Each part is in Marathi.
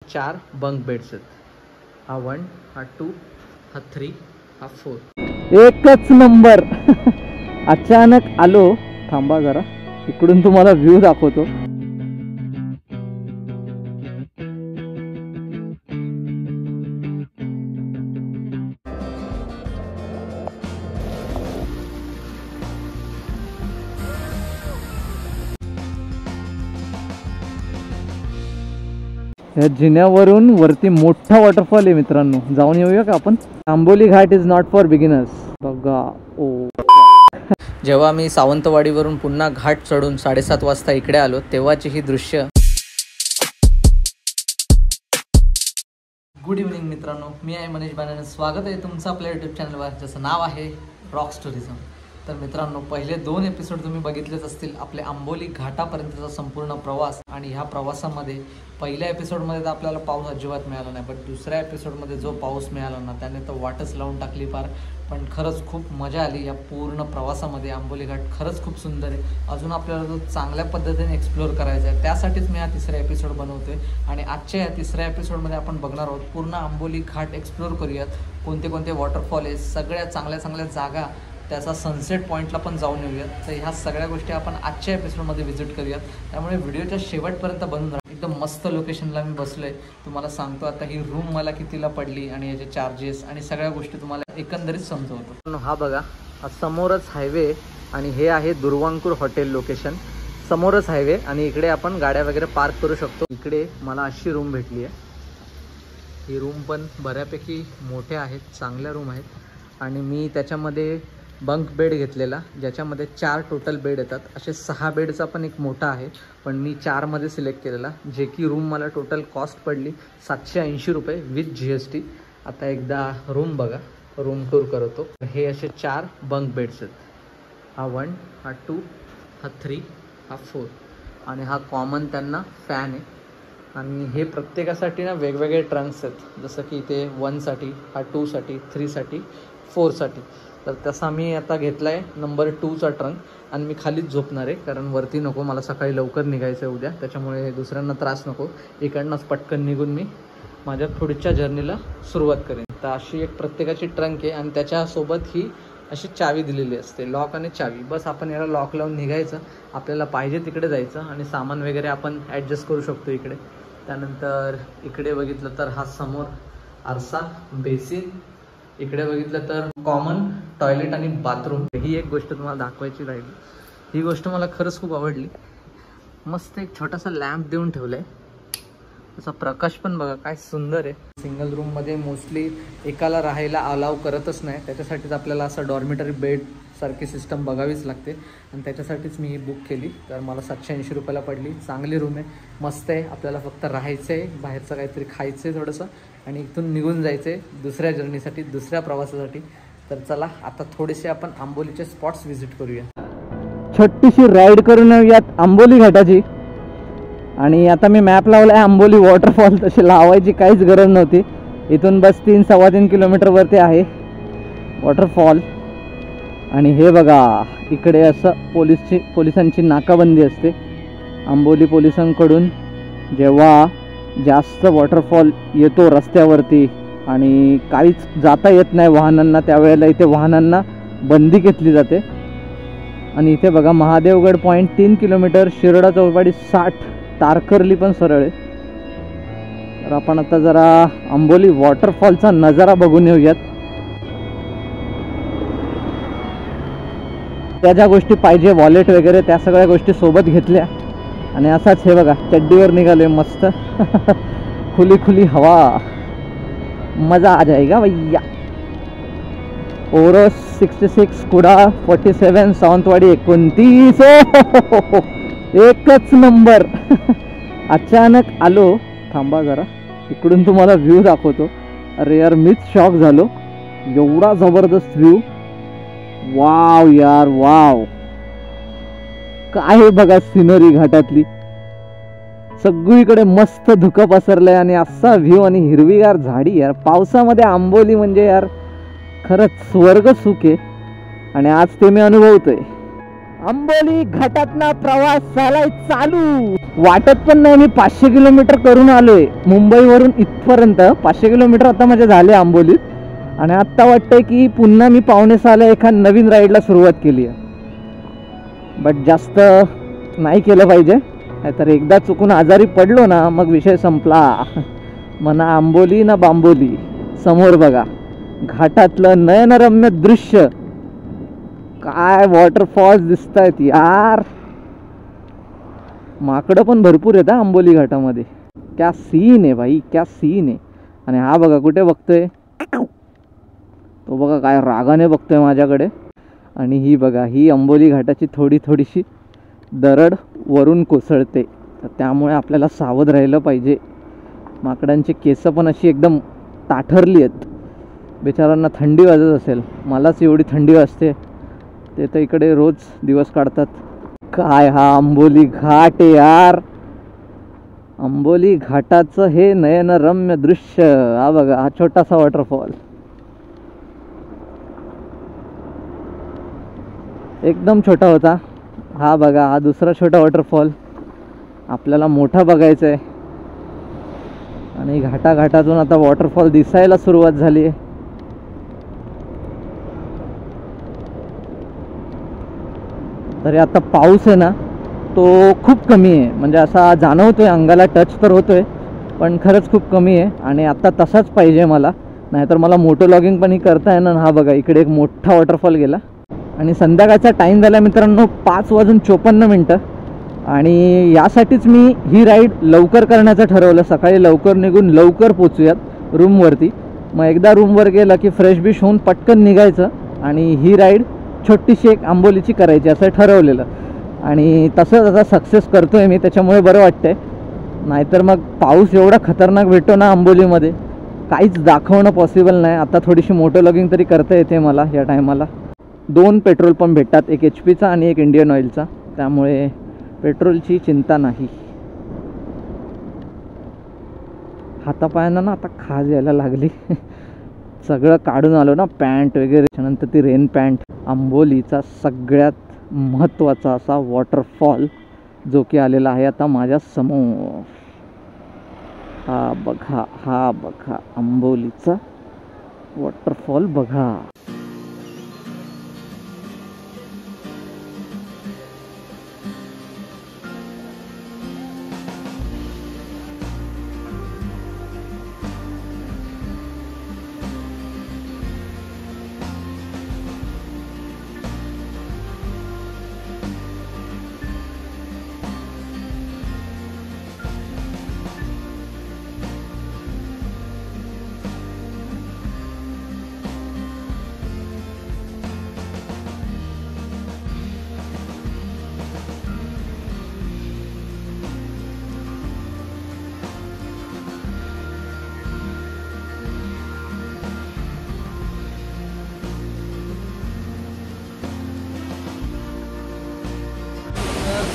4 बंक बेड्स आहेत. हा 1, हा 2, हा 3, हा 4. एकच नंबर. अचानक आलो. थांबा जरा, इकडून तुम्हाला व्ह्यू दाखवतो. या जिन्यावरून वरती मोठा वॉटरफॉल आहे मित्रांनो, जाऊन येऊया का आपण. Amboli Ghat is not for beginners. बघा. ओ, जेव्हा मी सावंतवाडीवरून पुन्हा घाट चढून 7:30 वाजता इकडे आलो तेव्हाची ही दृश्य. गुड इव्हनिंग मित्रांनो, मी आहे मनीष बानाने. स्वागत आहे तुमचं आपल्या यूट्यूब चॅनलवर, ज्याचं नाव आहे रॉक्स टुरिझम. तर मित्रांनो, पहिले 2 एपिसोड तुम्ही बघितलेच असतील, आपले आंबोली घाटापर्यंतचा संपूर्ण प्रवास. आणि ह्या प्रवासामध्ये पहिल्या एपिसोडमध्ये तर आपल्याला पाऊस अजिबात मिळाला नाही, पण दुसऱ्या एपिसोडमध्ये जो पाऊस मिळाला ना, त्याने तर वाटच लावून टाकली फार. पण खरंच खूप मजा आली या पूर्ण प्रवासामध्ये. आंबोली घाट खरंच खूप सुंदर आहे. अजून आपल्याला तो चांगल्या पद्धतीने एक्सप्लोअर करायचा आहे, त्यासाठीच मी हा 3रा एपिसोड बनवतोय. आणि आजच्या या 3ऱ्या एपिसोडमध्ये आपण बघणार आहोत, पूर्ण आंबोली घाट एक्सप्लोअर करूयात. कोणते कोणते वॉटरफॉल आहे, सगळ्या चांगल्या चांगल्या जागा, त्याचा सनसेट पॉईंटला पण जाऊन येऊयात. तर ह्या सगळ्या गोष्टी आपण आजच्या एपिसोडमध्ये व्हिजिट करूयात. त्यामुळे व्हिडिओच्या शेवटपर्यंत बनून राहा. एकदम मस्त लोकेशनला मी बसलो आहे. तुम्हाला सांगतो आता ही रूम मला कितीला पडली आणि याचे चार्जेस आणि सगळ्या गोष्टी तुम्हाला एकंदरीत समजवतो. हा बघा, हा समोरच हायवे आणि हे आहे दुर्वांकूर हॉटेल लोकेशन. समोरच हायवे आणि इकडे आपण गाड्या वगैरे पार्क करू शकतो. इकडे मला अशी रूम भेटली आहे. ही रूम पण बऱ्यापैकी मोठ्या आहेत, चांगल्या रूम आहेत. आणि मी त्याच्यामध्ये बंक बेड घेतलेला, ज्याच्यामध्ये 4 टोटल बेड येतात. असे 6 बेडचा पण एक मोठा आहे, पण मी 4मध्ये सिलेक्ट केलेला, जे की रूम मला टोटल कॉस्ट पडली 780 रुपये विथ GST. आता एकदा रूम बघा, रूम टूर करतो. हे असे 4 बंक बेड्स आहेत. हा 1, हा 2, हा 3, हा 4. आणि हा कॉमन त्यांना फॅन आहे. आणि हे प्रत्येकासाठी ना वेगवेगळे ट्रंक्स आहेत, जसं की इथे 1साठी, हा 2साठी, 3साठी, 4साठी. तर तसा मी आता घेतला आहे नंबर 2चा ट्रंक. आणि मी खालीच झोपणार आहे, कारण वरती नको, मला सकाळी लवकर निघायचं आहे उद्या. त्याच्यामुळे दुसऱ्यांना त्रास नको. इकडनंच पटकन निघून मी माझ्या पुढच्या जर्नीला सुरुवात करेन. तर अशी एक प्रत्येकाची ट्रंक आहे आणि त्याच्यासोबत ही अशी चावी दिलेली असते, लॉक आणि चावी. बस आपण याला लॉक लावून निघायचं. आपल्याला पाहिजे तिकडे जायचं आणि सामान वगैरे आपण ॲडजस्ट करू शकतो इकडे. त्यानंतर इकडे बघितलं तर हा समोर आरसा, बेसिन. इकडे बघितलं तर कॉमन टॉयलेट आणि बाथरूम. ही एक गोष्ट तुम्हाला दाखवायची राहिली. ही गोष्ट मला खरंच खूप आवडली. मस्त एक छोटासा लॅम्प देऊन ठेवला आहे. त्याचा प्रकाश पण बघा काय सुंदर आहे. सिंगल रूममध्ये मोस्टली एकाला राहायला अलाव करतच नाही, त्याच्यासाठीच आपल्याला असं डॉर्मिटरी बेड सारखी सिस्टम बघावीच लागते. आणि त्याच्यासाठीच मी ही बुक केली. तर मला 780 रुपयाला पडली. चांगली रूम आहे, मस्त आहे. आपल्याला फक्त राहायचं आहे, बाहेरचं काहीतरी खायचं आहे थोडंसं, आणि इथून निघून जायचं आहे दुसऱ्या जर्नीसाठी, दुसऱ्या प्रवासासाठी. तर चला आता थोडेसे आपण आंबोलीचे स्पॉट्स व्हिजिट करूया. छोटीशी राईड करून येऊयात आंबोली घाटाची. आणि आता मी मॅप लावला आहे आंबोली वॉटरफॉल. तशी लावायची काहीच गरज नव्हती. इथून बस 3-3.25 किलोमीटरवरती आहे वॉटरफॉल. आणि हे बघा, इकडे असं पोलिसांची नाकाबंदी असते. आंबोली पोलिसांकडून जेव्हा जास्त वॉटरफॉल येतो रस्त्यावरती आणि काहीच जाता येत नाही वाहनांना, त्यावेळेला इथे वाहनांना बंदी घेतली जाते. आणि इथे बघा महादेवगड पॉईंट 3 किलोमीटर, शिरोडा चौपाटी 60, तारकर्ली पण सरळ आहे. तर आपण आता जरा आंबोली वॉटरफॉलचा नजारा बघून येऊयात. त्या ज्या गोष्टी पाहिजे, वॉलेट वगैरे, त्या सगळ्या गोष्टी सोबत घेतल्या. आणि असाच हे बघा चड्डीवर निघाले मस्त. खुली खुली हवा, मजा आ जाएगा भैया. ओरोस 66, कुडा 47, सावंतवाडी 29. एकच नंबर. अचानक आलो. थांबा जरा, इकडून तुम्हाला व्ह्यू दाखवतो. अरे यार, मीच शॉक झालो, एवढा जबरदस्त व्ह्यू. वाव यार, वाव. काय बघा सिनरी घाटातली, सगळीकडे मस्त धुकं पसरलंय आणि असा व्ह्यू आणि हिरवीगार झाडी. यार पावसामध्ये आंबोली म्हणजे यार खरंच स्वर्ग सुख आहे. आणि आज ते मी अनुभवतोय. आंबोली घाटातला प्रवास झालाय चालू. वाटत पण नाही मी 500 किलोमीटर करून आलोय मुंबईवरून इथपर्यंत. 500 किलोमीटर आता माझे झाले आंबोलीत. आणि आत्ता वाटतंय की पुन्हा मी 5:45 एका नवीन राईडला सुरुवात केली आहे. बट जास्त नाही केलं पाहिजे, नाहीतर एकदा चुकून आजारी पडलो ना मग विषय संपला. म्हणा आंबोली ना बांबोली. समोर बघा घाटातलं नयनरम्य दृश्य. काय वॉटरफॉल्स दिसत आहेत यार. माकडं पण भरपूर आहेत आंबोली घाटामध्ये. क्या सीन आहे भाई, क्या सीन आहे. आणि हा बघा कुठे बघतोय तो, बघा काय रागाने बघतोय माझ्याकडे. आणि ही बघा ही आंबोली घाटाची थोडीशी दरड वरून कोसळते, तर त्यामुळे आपल्याला सावध राहिलं पाहिजे. माकडांची केस पण अशी एकदम ताठरली आहेत. बिचारांना थंडी वाजत असेल, मलाच एवढी थंडी वाजते. ते तर इकडे रोज दिवस काढतात. काय हा आंबोली घाट आहे यार. आंबोली घाटाचं हे नयनरम्य दृश्य. हा बघा हा छोटासा वॉटरफॉल, एकदम छोटा होता. हा बघा हा दुसरा छोटा वॉटरफॉल. आपल्याला मोठा बघायचा आहे. आणि घाटातून आता वॉटरफॉल दिसायला सुरुवात झाली आहे. तरी आता पाऊस आहे ना तो खूप कमी आहे. म्हणजे असा जाणवतोय, अंगाला टच तर होतोय, पण खरंच खूप कमी आहे. आणि आता तसाच पाहिजे मला, नाहीतर मला मोटो लॉगिंग पण ही करता येणार. हा बघा इकडे एक मोठा वॉटरफॉल गेला. आणि संध्याकाळचा टाईम झाला मित्रांनो 5:54. आणि यासाठीच मी ही राईड लवकर करण्याचं ठरवलं. सकाळी लवकर निघून लवकर पोचूयात रूमवरती. मग एकदा रूमवर गेलं की फ्रेश बिश होऊन पटकन निघायचं आणि ही राईड छोटीशी एक आंबोलीची करायची असं ठरवलेलं. आणि तसंच आता सक्सेस करतोय मी, त्याच्यामुळे बरं वाटतंय. नाहीतर मग पाऊस एवढा खतरनाक भेटतो ना आंबोलीमध्ये, काहीच दाखवणं पॉसिबल नाही. आता थोडीशी मोटो लॉगिंग तरी करता येते मला या टायमाला. 2 पेट्रोल पंप भेटतात, एक HP चा आणि एक इंडियन ऑइलचा, त्यामुळे पेट्रोलची चिंता नाही. हातापायांना ना आता खाज यायला लागली. सगळं काढून आलो ना पॅन्ट वगैरे. त्यानंतर ती रेन पॅन्ट. आंबोलीचा सगळ्यात महत्त्वाचा असा वॉटरफॉल जो की आलेला आहे आता माझ्या समोर. हा बघा आंबोलीचा वॉटरफॉल बघा.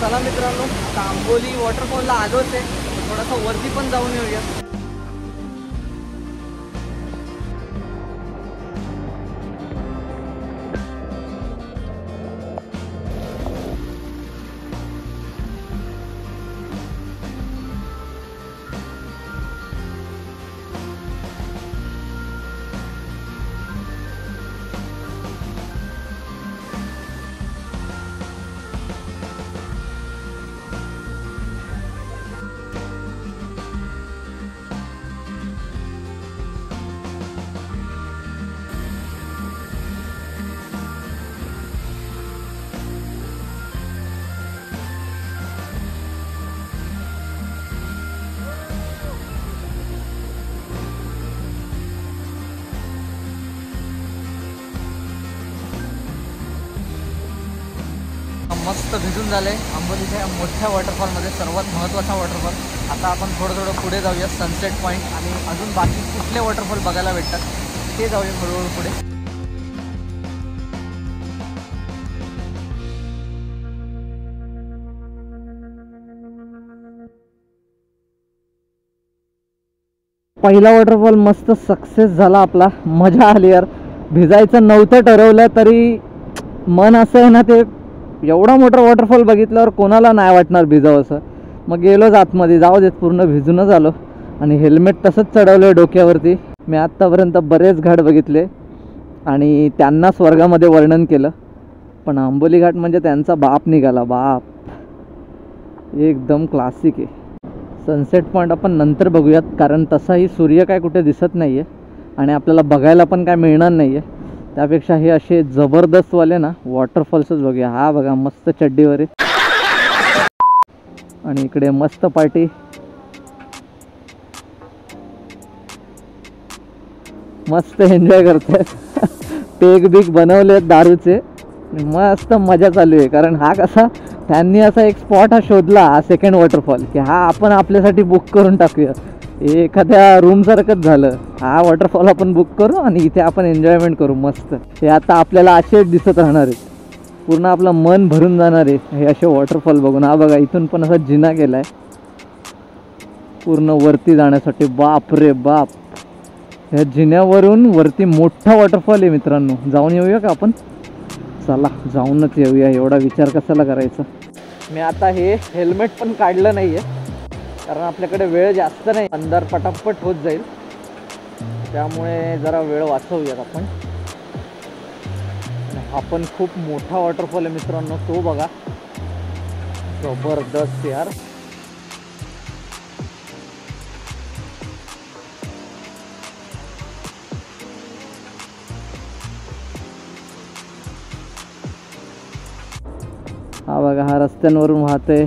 चला मित्रांनो, आता आंबोली वॉटरफॉलला आलोच आहे. थोडासा वरती पण जाऊन येऊया. मस्त भिजून झाले आंबोलीच्या मोठ्या वॉटरफॉलमध्ये, सर्वात महत्त्वाचा वॉटरफॉल. आता आपण थोडं पुढे जाऊया सनसेट पॉईंट, आणि अजून बाकी कुठले वॉटरफॉल बघायला भेटतात ते जाऊया हळूहळू पुढे. पहिला वॉटरफॉल मस्त सक्सेस झाला आपला. मजा आली यार. भिजायचं नव्हतं ठरवलं तरी मन असं आहे ना ते एवढा मोठा वॉटरफॉल बघितल्यावर कोणाला नाही वाटणार भिजावं असं. मग गेलोच आतमध्ये, जाऊ देत पूर्ण भिजूनच आलो आणि हेल्मेट तसंच चढवलं आहे डोक्यावरती. मी आत्तापर्यंत बरेच घाट बघितले आणि त्यांना स्वर्गामध्ये वर्णन केलं, पण आंबोली घाट म्हणजे त्यांचा बाप निघाला, बाप. एकदम क्लासिक आहे. सनसेट पॉईंट आपण नंतर बघूयात, कारण तसाही सूर्य काय कुठे दिसत नाही आहे आणि आपल्याला बघायला पण काय मिळणार नाही आहे. त्यापेक्षा हे असे जबरदस्तवाले ना वॉटरफॉल्सच बघूया. हा बघा मस्त चड्डीवर आहे आणि इकडे मस्त पार्टी. मस्त एन्जॉय करते. पेग बिग बनवले दारूचे, मस्त मजा चालू आहे. कारण हा कसा त्यांनी असा एक स्पॉट हा शोधला, हा सेकंड वॉटरफॉल, की हा आपण आपल्यासाठी बुक करून टाकूया. एखाद्या रूमसारखंच झालं. हा वॉटरफॉल आपण बुक करू आणि इथे आपण एन्जॉयमेंट करू मस्त. हे आता आपल्याला असेच दिसत राहणार आहेत, पूर्ण आपलं मन भरून जाणार आहे हे असे वॉटरफॉल बघून. हा बघा इथून पण असा जिना केला आहे पूर्ण वरती जाण्यासाठी. बाप रे बाप, ह्या जिन्यावरून वरती मोठा वॉटरफॉल आहे मित्रांनो. जाऊन येऊया का आपण? चला जाऊनच येऊया, एवढा विचार कशाला करायचा. मी आता हे हेल्मेट पण काढलं नाही आहे कारण आपल्याकडे वेळ जास्त नाही, अंधार पटापट होत जाईल, त्यामुळे जरा वेळ वाचवूयात आपण. हा पण खूप मोठा वॉटरफॉल आहे मित्रांनो, तो बघा, जबरदस्त यार. हा बघा, हा रस्त्यांवरून वाहते.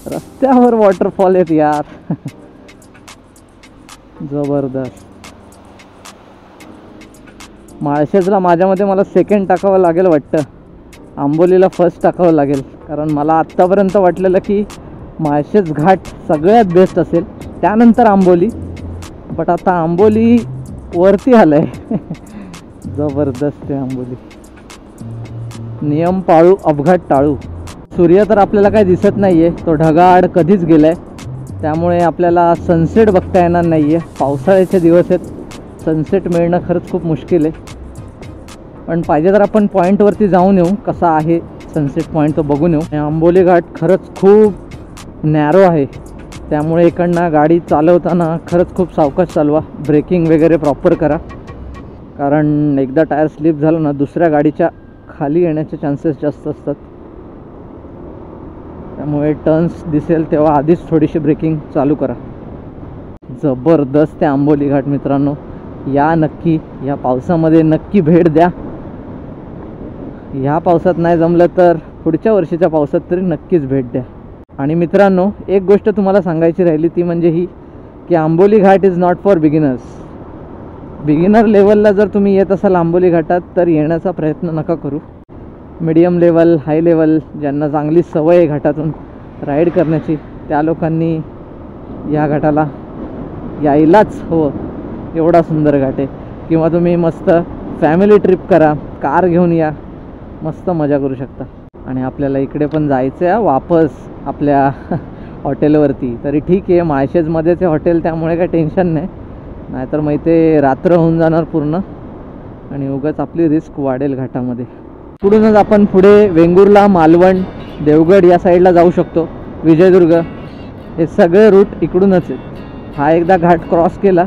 रस्त्यावर वॉटरफॉल आहेत यार. जबरदस्त. माळशेजला माझ्या मते मला सेकंड टाकावं लागेल वाटतं, आंबोलीला फर्स्ट टाकावं लागेल. कारण मला आत्तापर्यंत वाटलेलं की माळशेज घाट सगळ्यात बेस्ट असेल, त्यानंतर आंबोली. बट आता आंबोली वरती आलं आहे. जबरदस्त आहे आंबोली. नियम पाळू अपघात टाळू. सूर्य तर आपल्याला काही दिसत नाही आहे, तो ढगाआड कधीच गेला आहे, त्यामुळे आपल्याला सनसेट बघता येणार नाही आहे. पावसाळ्याचे दिवस आहेत, सनसेट मिळणं खरंच खूप मुश्किल आहे. पण पाहिजे तर आपण पॉईंटवरती जाऊन येऊ, कसा आहे सनसेट पॉईंट तो बघून येऊ. आंबोली घाट खरंच खूप नॅरो आहे, त्यामुळे इकडनं गाडी चालवताना खरंच खूप सावकाश चालवा. ब्रेकिंग वगैरे प्रॉपर करा, कारण एकदा टायर स्लिप झालं ना दुसऱ्या गाडीच्या खाली येण्याचे चान्सेस जास्त असतात. त्यामुळे टर्न्स दिसेल तेव्हा आधीच थोडीशी ब्रेकिंग चालू करा. जबरदस्त आहे आंबोली घाट मित्रांनो, या नक्की, या पावसामध्ये नक्की भेट द्या. ह्या पावसात नाही जमलं तर पुढच्या वर्षीच्या पावसात तरी नक्कीच भेट द्या. आणि मित्रांनो एक गोष्ट तुम्हाला सांगायची राहिली, ती म्हणजे ही की Amboli Ghat is not for beginners. Beginner लेवलला जर तुम्ही येत असाल आंबोली घाटात तर येण्याचा प्रयत्न नका करू. मीडियम लेवल, हाय लेवल, ज्यांना चांगली सवय आहे घाटातून राईड करण्याची, त्या लोकांनी या घाटाला यायलाच हवं. एवढा सुंदर घाट आहे. किंवा तुम्ही मस्त फॅमिली ट्रिप करा, कार घेऊन या, मस्त मजा करू शकता. आणि आपल्याला इकडे पण जायचं आहे वापस आपल्या हॉटेलवरती. तरी ठीक आहे, माळशेजमध्येच आहे हॉटेल, त्यामुळे काही टेन्शन नाही. नाहीतर मग इथे रात्र होऊन जाणार पूर्ण आणि उगाच आपली रिस्क वाढेल घाटामध्ये. पुढूनच आपण पुढे वेंगुर्ला, मालवण, देवगड या साईडला जाऊ शकतो, विजयदुर्ग, हे सगळे रूट इकडूनच आहेत. हा एकदा घाट क्रॉस केला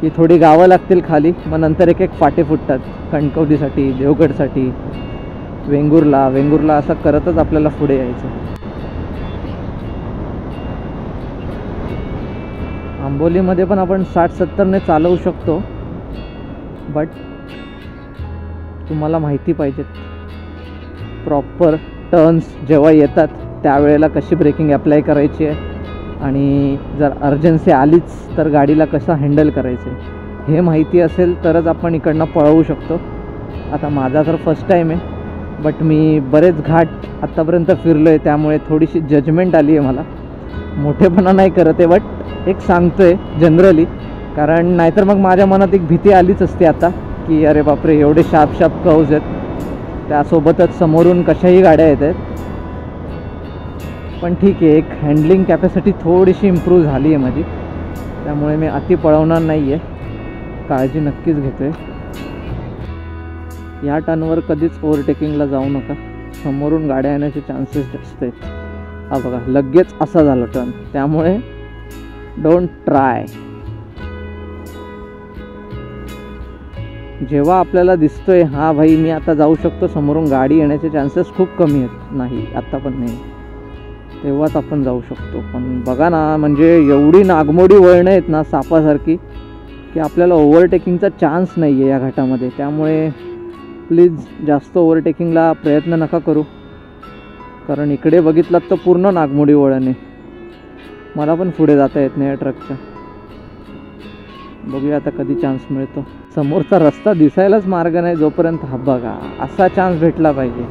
की थोडी गावं लागतील खाली, मग नंतर एक एक फाटे फुटतात कणकवलीसाठी, देवगडसाठी, वेंगुर्ला असं करतच आपल्याला पुढे यायचं. आंबोलीमध्ये पण आपण 60-70ने चालवू शकतो, बट तुम्हाला माहिती पाहिजे प्रॉपर टर्न्स जेव्हा येतात त्यावेळेला कशी ब्रेकिंग अप्लाय करायची आहे आणि जर अर्जन्सी आलीच तर गाडीला कसं हँडल करायचं आहे हे माहिती असेल तरच आपण इकडनं पळवू शकतो. आता माझा तर फर्स्ट टाईम आहे, बट मी बरेच घाट आत्तापर्यंत फिरलो आहे, त्यामुळे थोडीशी जजमेंट आली आहे मला. मोठेपणा नाही करत आहे, बट एक सांगतो आहे जनरली, कारण नाहीतर मग माझ्या मनात एक भीती आलीच असते आता की अरे बापरे एवढे शार्प कर्व्ज आहेत, त्यासोबतच समोरून कशाही गाड्या येत आहेत. पण ठीक आहे, एक हँडलिंग कॅपॅसिटी थोडीशी इम्प्रूव्ह झाली आहे माझी, त्यामुळे मी अति पळवणार नाही आहे, काळजी नक्कीच घेतो आहे. या टर्नवर कधीच ओव्हरटेकिंगला जाऊ नका, समोरून गाड्या येण्याचे चान्सेस जास्त आहेत. हा बघा लगेच असा झाला टर्न, त्यामुळे डोंट ट्राय. जेव्हा आपल्याला दिसतोय हा भाई मी आता जाऊ शकतो, समोरून गाडी येण्याचे चान्सेस खूप कमी आहेत, नाही आता पण नाही, तेव्हाच आपण जाऊ शकतो. पण बघा ना, म्हणजे एवढी नागमोडी वळणं आहेत ना सापासारखी, की आपल्याला ओव्हरटेकिंगचा चान्स नाही आहे या घाटामध्ये. त्यामुळे प्लीज जास्त ओव्हरटेकिंगला प्रयत्न नका करू, कारण इकडे बघितलात तर पूर्ण नागमोडी वळण आहे. मला पण पुढे जाता येत नाही या ट्रकच्या. बघूया आता कधी चान्स मिळतो. समोरचा रस्ता दिसायलाच मार्ग नाही जोपर्यंत. हा बघा असा चान्स भेटला पाहिजे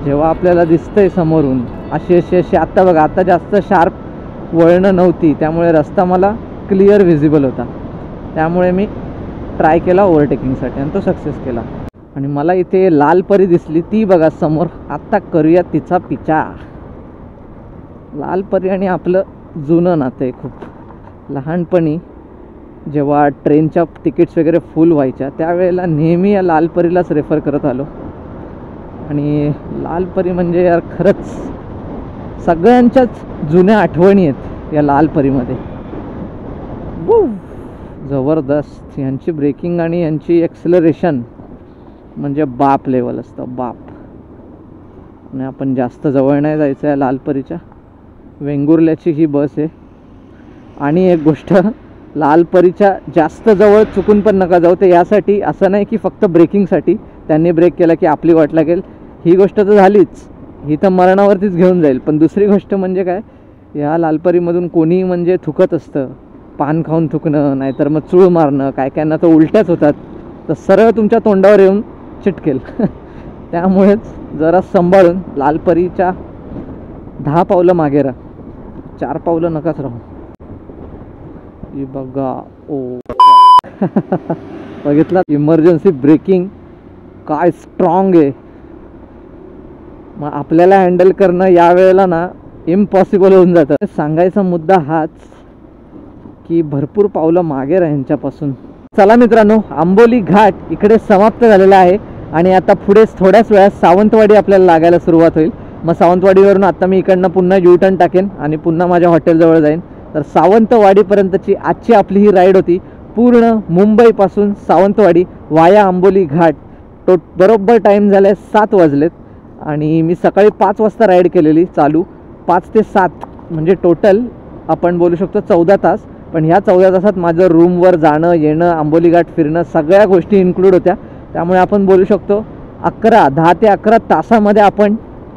जेव्हा आपल्याला दिसतंय समोरून अशी अशी अशी. आत्ता बघा आता जास्त शार्प वळणं नव्हती, त्यामुळे रस्ता मला क्लिअर व्हिजिबल होता. त्यामुळे मी ट्राय केला ओव्हरटेकिंगसाठी आणि तो सक्सेस केला. आणि मला इथे लाल परी दिसली, ती बघा समोर. आत्ता करूया तिचा पिछा. लाल परी आणि आपलं जुनं नातं आहे खूप. लहानपणी जेव्हा ट्रेनच्या तिकीट्स वगैरे फुल व्हायच्या त्यावेळेला नेहमी या लाल परीलाच रेफर करत आलो. आणि लाल परी म्हणजे यार खरंच सगळ्यांच्याच जुन्या आठवणी आहेत या लाल परीमध्ये. जबरदस्त. यांची ब्रेकिंग आणि यांची एक्सेलरेशन म्हणजे बाप लेवल असतं, बाप. आणि आपण जास्त जवळ नाही जायचं आहे लाल परीच्या. वेंगुर्ल्याची ही बस आहे. आणि एक गोष्ट, लाल परीच्या जास्त जवळ चुकून पण नका जाऊ. ते यासाठी असं नाही की फक्त ब्रेकिंगसाठी त्यांनी ब्रेक केला की आपली वाट लागेल, ही गोष्ट तर झालीच, ही तर मरणावरतीच घेऊन जाईल. पण दुसरी गोष्ट म्हणजे काय, या लालपरीमधून कोणी म्हणजे थुकत असतं, पान खाऊन थुकणं, नाहीतर मग चूळ मारणं, काय कायना तर उलट्याच होतात, तर सरळ तुमच्या तोंडावर येऊन चिटकेल. त्यामुळेच जरा सांभाळून लालपरीच्या 10 पावलं मागे राहा, 4 पावलं नकाच राहू. ही बघा ओ बघितला इमर्जन्सी ब्रेकिंग काय स्ट्रॉंग आहे. मग आपल्याला हँडल करणं यावेळेला ना इम्पॉसिबल होऊन जातं. सांगायचा मुद्दा हाच की भरपूर पावलं मागे राहा यांच्यापासून. चला मित्रांनो, आंबोली घाट इकडे समाप्त झालेला आहे आणि आता पुढे थोड्याच वेळात सावंतवाडी आपल्याला लागायला सुरुवात होईल. मग सावंतवाडीवरून आता मी इकडनं पुन्हा यू टर्न टाकेन आणि पुन्हा माझ्या हॉटेलजवळ जाईन. तर सावंतवाडीपर्यंतची आजची आपली ही राईड होती. पूर्ण मुंबईपासून सावंतवाडी वाया आंबोली घाट. बरोबर टाईम झाला आहे 7 वाजलेत आणि मी सकाळी 5 वाजता राईड केलेली चालू. 5 ते 7 म्हणजे टोटल आपण बोलू शकतो 14 तास. पण ह्या 14 तासात माझं रूमवर जाणं येणं, आंबोली घाट फिरणं, सगळ्या गोष्टी इन्क्लूड होत्या. त्यामुळे आपण बोलू शकतो 10 ते 11 तासामध्ये आपण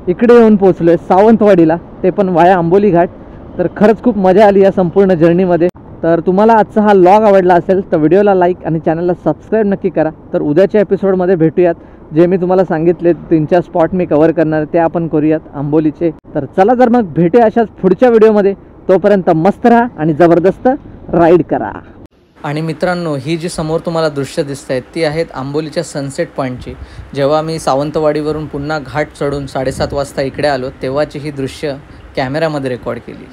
इकडे येऊन पोचलो आहे सावंतवाडीला, ते पण वाया आंबोली घाट. तर खरंच खूप मजा आली या संपूर्ण जर्नीमध्ये. तर तुम्हाला आजचा हा व्लॉग आवडला असेल तर व्हिडिओला लाईक आणि चॅनलला सबस्क्राईब नक्की करा. तर उद्याच्या एपिसोडमध्ये भेटूयात. जे मी तुम्हाला सांगितले 3-4 स्पॉट मी कव्हर करणार ते आपण करूयात आंबोलीचे. तर चला तर मग भेटूया अशाच पुढच्या व्हिडिओमध्ये. तोपर्यंत मस्त राहा आणि जबरदस्त राईड करा. आणि मित्रांनो, ही जी समोर तुम्हाला दृश्य दिसत आहेत ती आहेत आंबोलीच्या सनसेट पॉईंटची. जेव्हा मी सावंतवाडीवरून पुन्हा घाट चढून 7:30 वाजता इकडे आलो तेव्हाची ही दृश्य कॅमेऱ्यामध्ये रेकॉर्ड केली.